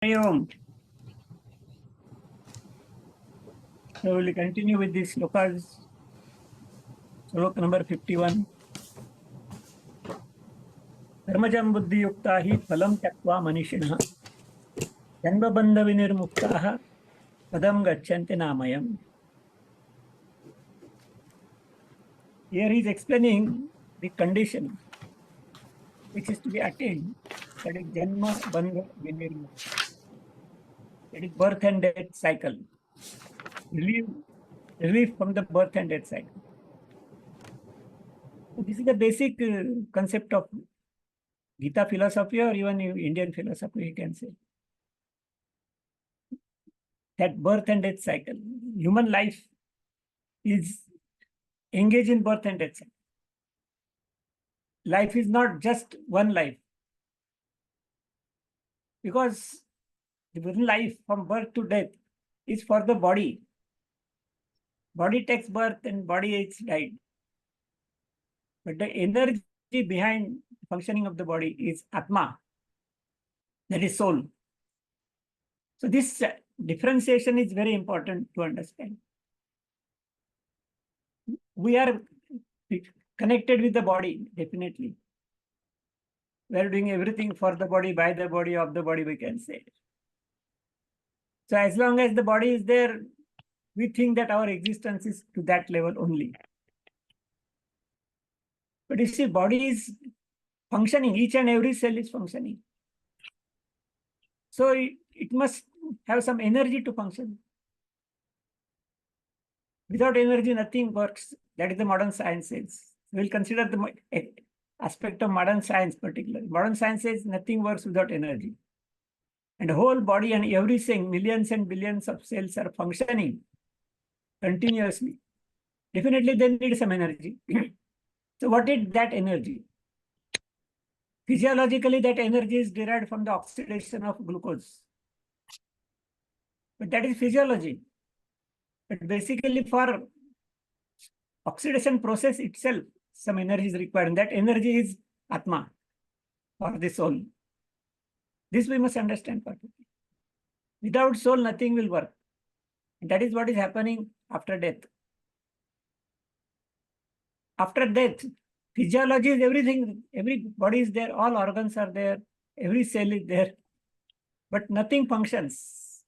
Om. So we will continue with this slokas. Slok number 51. Karmajam buddhi yukta hi phalam tyakva manishinah. Janma bandha vinirmuktah padam gachanti namayam. Here he is explaining the condition which is to be attained. That is janma bandha vinirmukta. That is birth and death cycle. Relief from the birth and death cycle. So this is the basic concept of Gita philosophy or even Indian philosophy, you can say. That birth and death cycle. Human life is engaged in birth and death cycle. Life is not just one life. Because the life from birth to death is for the body. Body takes birth and body is died. But the energy behind functioning of the body is Atma. That is soul. So this differentiation is very important to understand. We are connected with the body, definitely. We are doing everything for the body, by the body, of the body, we can say. So as long as the body is there, we think that our existence is to that level only. But you see, body is functioning, each and every cell is functioning. So it must have some energy to function. Without energy, nothing works. That is the modern science says. We'll consider the aspect of modern science particularly. Modern science says nothing works without energy. And the whole body and everything, millions and billions of cells are functioning continuously. Definitely they need some energy. So what is that energy? Physiologically, that energy is derived from the oxidation of glucose. But that is physiology. But basically for oxidation process itself, some energy is required. And that energy is Atma, or the soul. This we must understand perfectly. Without soul, nothing will work. And that is what is happening after death. After death, physiology is everything. Every body is there. All organs are there. Every cell is there. But nothing functions.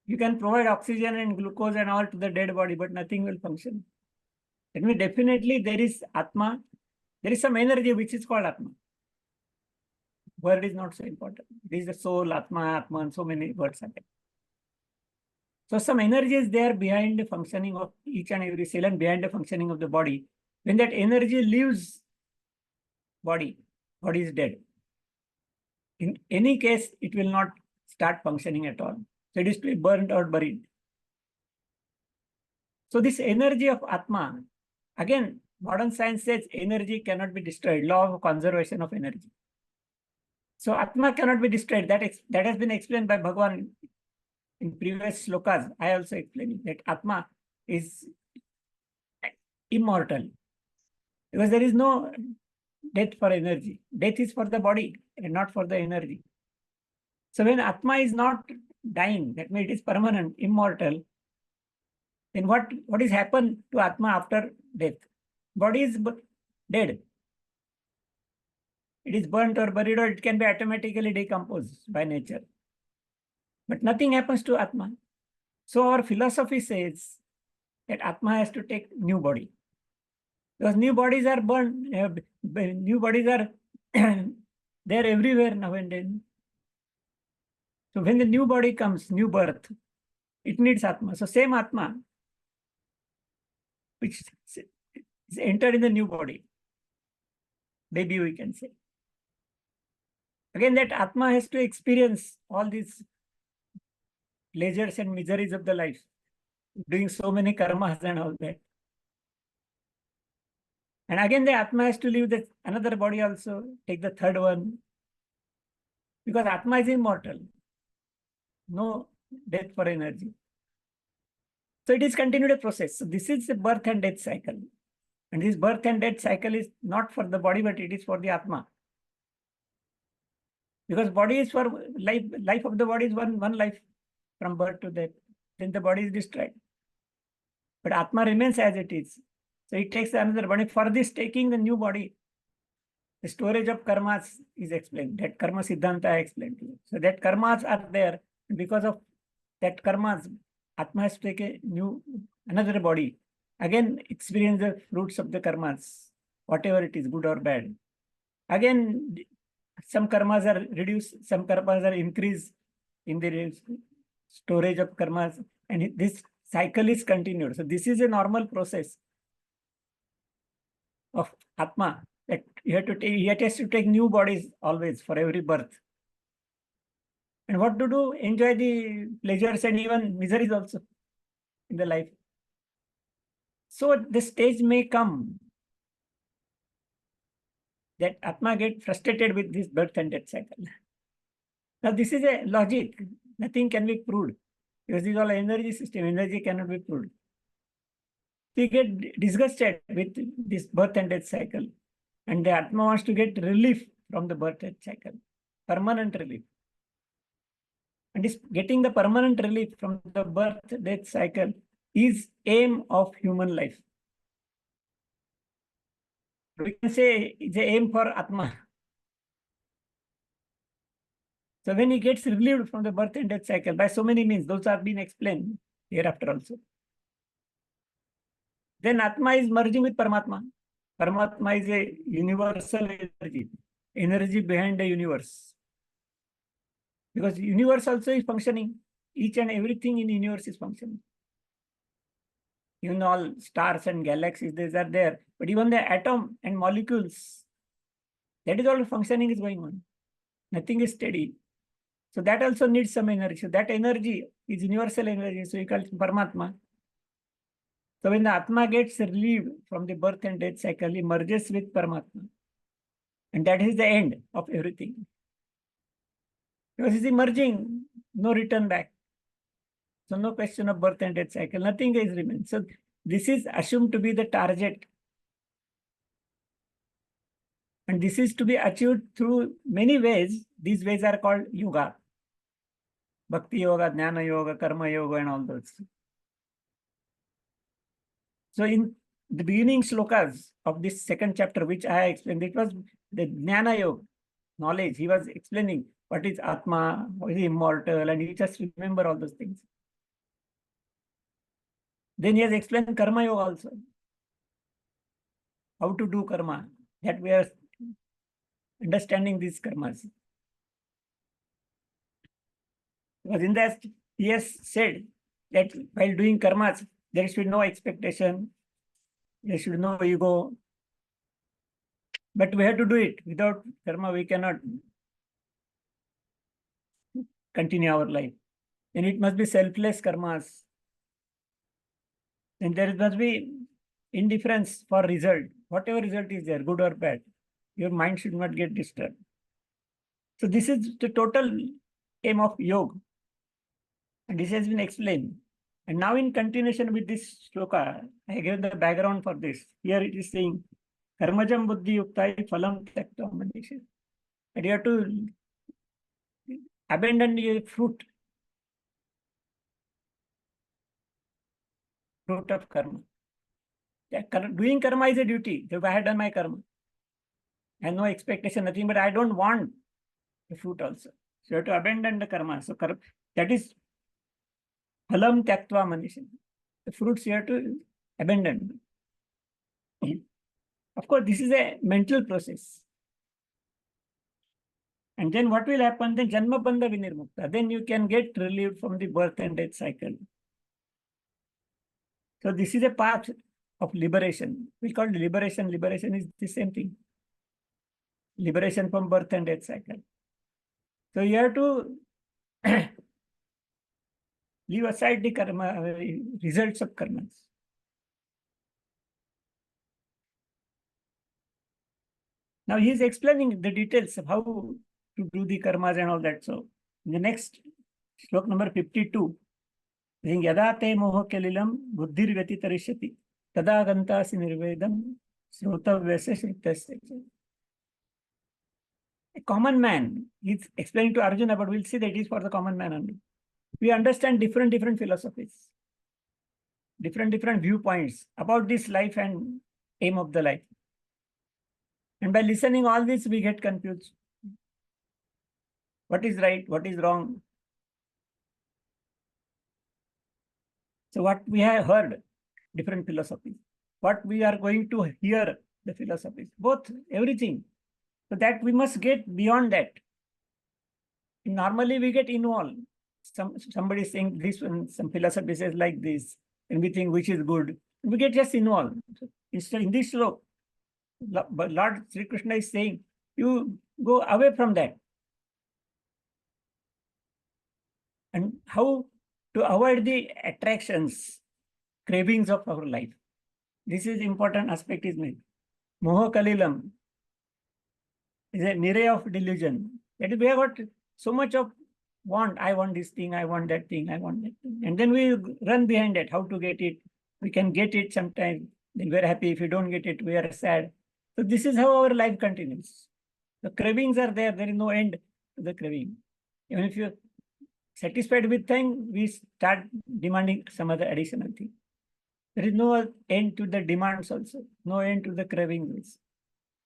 You can provide oxygen and glucose and all to the dead body, but nothing will function. That means definitely there is Atma. There is some energy which is called Atma. Word is not so important. It is the soul, Atma, and so many words are there. So some energy is there behind the functioning of each and every cell and behind the functioning of the body. When that energy leaves body, body is dead. In any case, it will not start functioning at all. So it is to be burned or buried. So this energy of Atma, again, modern science says energy cannot be destroyed, law of conservation of energy. So Atma cannot be destroyed. That has been explained by Bhagavan in previous slokas. I also explained that Atma is immortal. Because there is no death for energy. Death is for the body and not for the energy. So when Atma is not dying, that means it is permanent, immortal, then what is happened to Atma after death? Body is dead. It is burnt or buried, or it can be automatically decomposed by nature. But nothing happens to Atma. So our philosophy says that Atma has to take new body. Because new bodies are born, new bodies are there everywhere now and then. So when the new body comes, new birth, it needs Atma. So same Atma, which is entered in the new body, baby we can say. Again, that Atma has to experience all these pleasures and miseries of the life, doing so many karmas and all that. And again, the Atma has to leave another body also, take the third one. Because Atma is immortal. No death for energy. So it is continued a process. So this is the birth and death cycle. And this birth and death cycle is not for the body, but it is for the Atma. Because body is for life of the body is one life from birth to death. Then the body is destroyed. But Atma remains as it is. So it takes another body. For this taking the new body, the storage of karmas is explained. That karma siddhanta I explained to you. So that karmas are there. Because of that karmas, Atma has to take a new, another body. Again, experience the fruits of the karmas, whatever it is, good or bad. Again, some karmas are reduced, some karmas are increased in the storage of karmas, and this cycle is continued. So this is a normal process of Atma, that you have to take, he has to take new bodies always for every birth. And what to do? Enjoy the pleasures and even miseries also in the life. So the stage may come that Atma get frustrated with this birth and death cycle. Now this is a logic. Nothing can be proved. Because this is all energy system. Energy cannot be proved. We get disgusted with this birth and death cycle. And the Atma wants to get relief from the birth and death cycle. Permanent relief. And this getting the permanent relief from the birth death cycle is aim of human life. We can say it's the aim for Atma. So when he gets relieved from the birth and death cycle by so many means, those have been explained hereafter also. Then Atma is merging with Paramatma. Paramatma is a universal energy, energy behind the universe. Because universe also is functioning. Each and everything in the universe is functioning. Even all stars and galaxies, these are there. But even the atom and molecules, that is all functioning is going on. Nothing is steady. So that also needs some energy. So that energy is universal energy. So you call it Paramatma. So when the Atma gets relieved from the birth and death cycle, he merges with Paramatma. And that is the end of everything. Because it's emerging, no return back. So no question of birth and death cycle, nothing is remains. So this is assumed to be the target. And this is to be achieved through many ways. These ways are called yoga. Bhakti yoga, jnana yoga, karma yoga, and all those. So in the beginning shlokas of this second chapter, which I explained, it was the jnana yoga, knowledge. He was explaining what is Atma, what is immortal, and you just remember all those things. Then he has explained karma yoga also. How to do karma, that we are understanding these karmas. Because in that, he has said that while doing karmas, there should be no expectation, there should be no ego. But we have to do it. Without karma, we cannot continue our life. And it must be selfless karmas. And there must be indifference for result. Whatever result is there, good or bad, your mind should not get disturbed. So this is the total aim of yoga. And this has been explained. And now in continuation with this shloka, I gave the background for this. Here it is saying, Karmajam buddhi yuktai phalam tyakta manisha. And you have to abandon your fruit of karma. Doing karma is a duty. So I had done my karma. And no expectation, nothing, but I don't want the fruit also. So you have to abandon the karma. So that is phalam tyaktva manisha. The fruits you have to abandon. Of course, this is a mental process. And then what will happen? Then janma bandha vinirmukta. Then you can get relieved from the birth and death cycle. So this is a path of liberation. We call it liberation. Liberation is the same thing. Liberation from birth and death cycle. So you have to leave aside the karma, results of karmas. Now he is explaining the details of how to do the karmas and all that. So in the next slok number 52, saying yada te moha kelilam buddhir vyatitarishyati tada gantasi nirvedam srotavyasya shrutasya. A common man, he's explaining to Arjuna, but we'll see that it is for the common man only. We understand different philosophies, different viewpoints about this life and aim of the life. And by listening all this, we get confused. What is right? What is wrong? So what we have heard, different philosophies. What we are going to hear, the philosophies, both, everything. So that we must get beyond that. Normally we get involved. Somebody saying this one, some philosophy says like this, and we think which is good. We get just involved. So instead, in this slope, but Lord Sri Krishna is saying, you go away from that. And how to avoid the attractions, cravings of our life. This is important aspect is made. Moha Kalilam is a array of delusion. That we have got so much of want. I want this thing, I want that thing, I want that thing. And then we run behind it, how to get it. We can get it sometimes, then we're happy. If we don't get it, we are sad. So this is how our life continues. The cravings are there. There is no end to the craving. Even if you're satisfied with thing, we start demanding some other additional thing. There is no end to the demands also, no end to the cravings.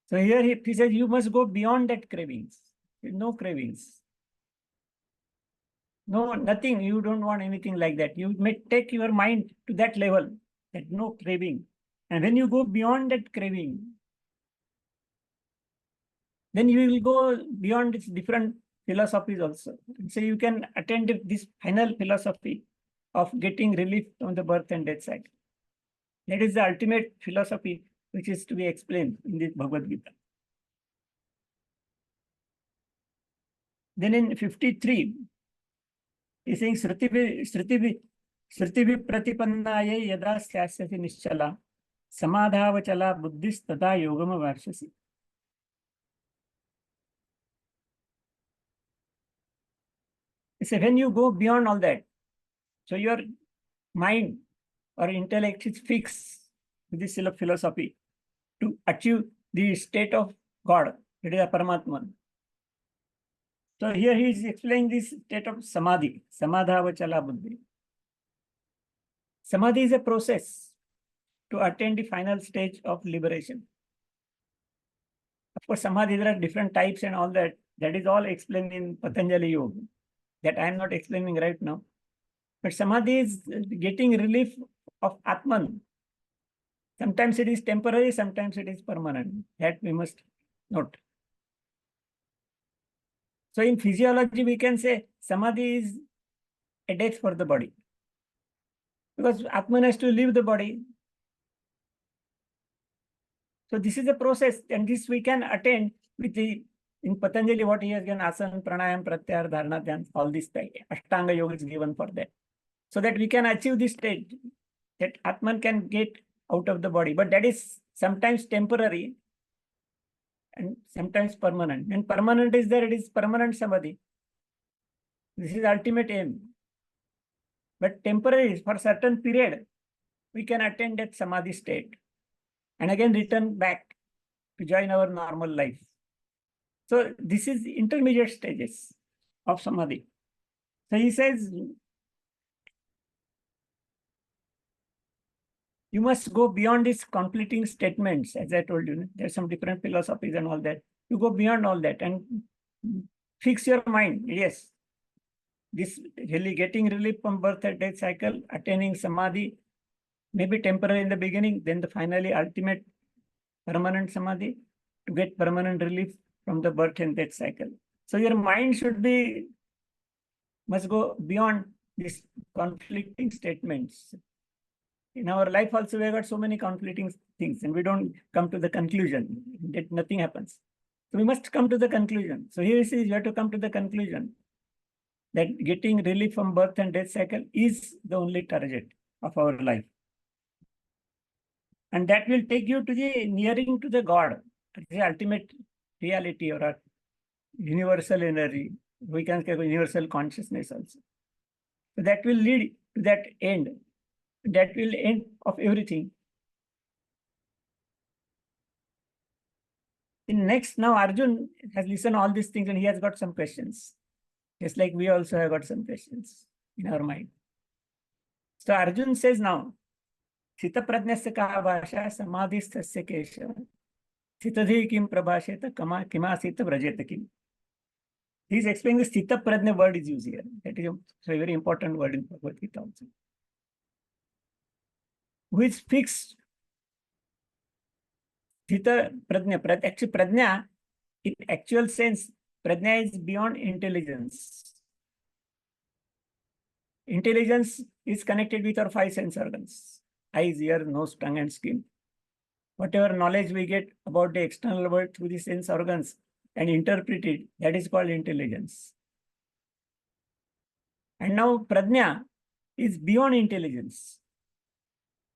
So here he says you must go beyond that cravings. No cravings. No, nothing. You don't want anything like that. You may take your mind to that level, that no craving. And when you go beyond that craving, then you will go beyond its different philosophies also. So you can attend this final philosophy of getting relief from the birth and death cycle. That is the ultimate philosophy which is to be explained in this Bhagvadgeeta. Then in 53, he is saying Sriti Pratipannaye yada syasyati nischala samadhavachala buddhis tada yogama varshasi. So when you go beyond all that, so your mind or intellect is fixed with this philosophy to achieve the state of God, that is a Paramatman. So here he is explaining this state of Samadhi, Samadhavachala Buddhi. Samadhi is a process to attain the final stage of liberation. Of course, Samadhi, there are different types and all that. That is all explained in Patanjali Yoga. That I am not explaining right now. But Samadhi is getting relief of Atman. Sometimes it is temporary, sometimes it is permanent. That we must note. So in physiology, we can say Samadhi is a death for the body. Because Atman has to leave the body. So this is a process, and this we can attain with the, in Patanjali, what he has given, asana, pranayam, pratyahara, dharana, dhyan, all this Ashtanga yoga is given for that. So that we can achieve this state, that Atman can get out of the body. But that is sometimes temporary and sometimes permanent. When permanent is there, it is permanent Samadhi. This is ultimate aim. But temporary, for certain period, we can attain that Samadhi state and again return back to join our normal life. So this is intermediate stages of Samadhi. So he says, you must go beyond these conflicting statements. As I told you, there's some different philosophies and all that. You go beyond all that and fix your mind. Yes, this really getting relief from birth and death cycle, attaining Samadhi, maybe temporary in the beginning, then the finally ultimate permanent Samadhi to get permanent relief from the birth and death cycle. So your mind must go beyond these conflicting statements. In our life also, we have got so many conflicting things and we don't come to the conclusion that nothing happens. So we must come to the conclusion. So here he says you have to come to the conclusion that getting relief from birth and death cycle is the only target of our life. And that will take you to the nearing to the God, the ultimate reality or a universal energy. We can say universal consciousness also. So that will lead to that end. That will end of everything. In next, now Arjun has listened all these things and he has got some questions. Just like we also have got some questions in our mind. So Arjun says now, Sita Pradnyasya ka bhasha samadhisthasya kesha. Sitadhi kim prabhasheta kima sita vrajeta kim. He is explaining the Sita Pradnya word is used here. That is a very important word in Bhagavad-Gita also. Who is fixed. Sita Pradnya. Actually, Pradnya, in actual sense, Pradnya is beyond intelligence. Intelligence is connected with our five sense organs: eyes, ear, nose, tongue, and skin. Whatever knowledge we get about the external world through the sense organs and interpret it, that is called intelligence. And now Pradnya is beyond intelligence.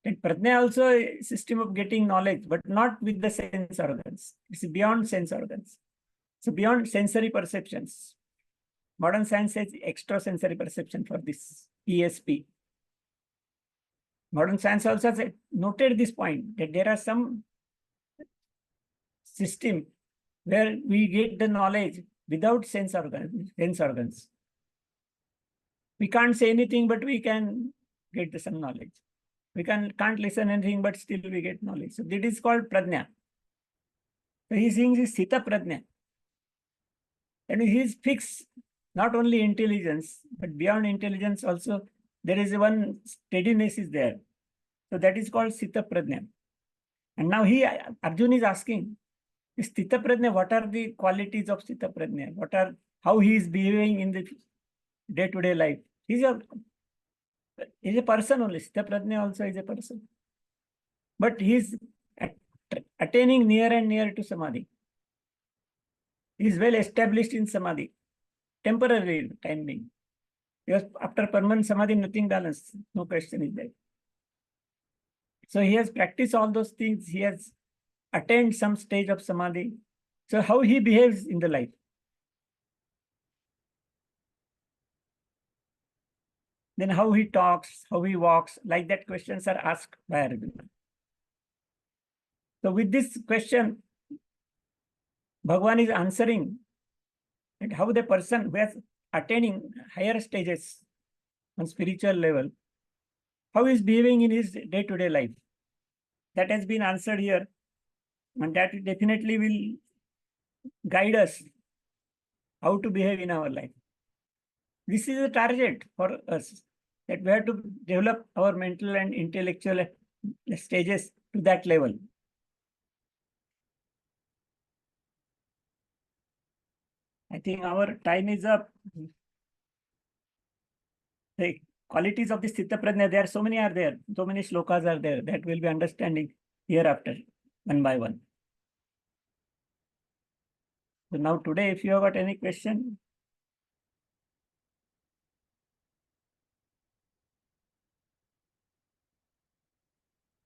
And Pradnya also a system of getting knowledge, but not with the sense organs. It's beyond sense organs. So beyond sensory perceptions. Modern science says extrasensory perception for this ESP. Modern science also has noted this point that there are some system where we get the knowledge without sense organs. We can't say anything, but we can get some knowledge. We can't listen anything, but still we get knowledge. So that is called Pradnya. So he is saying this Sita Pradnya. And he is fixed, not only intelligence, but beyond intelligence also, there is one steadiness is there. So that is called Sita Pradnya. And now Arjun is asking, Sita Pradnya, what are the qualities of Sita Pradnya? How he is behaving in the day-to-day life? He's a person only. Sita Pradnya also is a person. But he is attaining near and near to Samadhi. He is well established in Samadhi. Temporarily time being. Because after permanent Samadhi, nothing balance. No question is there. So he has practiced all those things. He has attained some stage of Samadhi. So how he behaves in the life? Then how he talks, how he walks, like that questions are asked by Arjuna. So with this question, Bhagavan is answering that how the person who is attaining higher stages on spiritual level, how he is behaving in his day-to-day life. That has been answered here, and that definitely will guide us how to behave in our life. This is a target for us, that we have to develop our mental and intellectual stages to that level. I think our time is up. The qualities of the Sthita Prajna, there are so many shlokas are there that we'll be understanding hereafter, one by one. So now today, if you have got any question,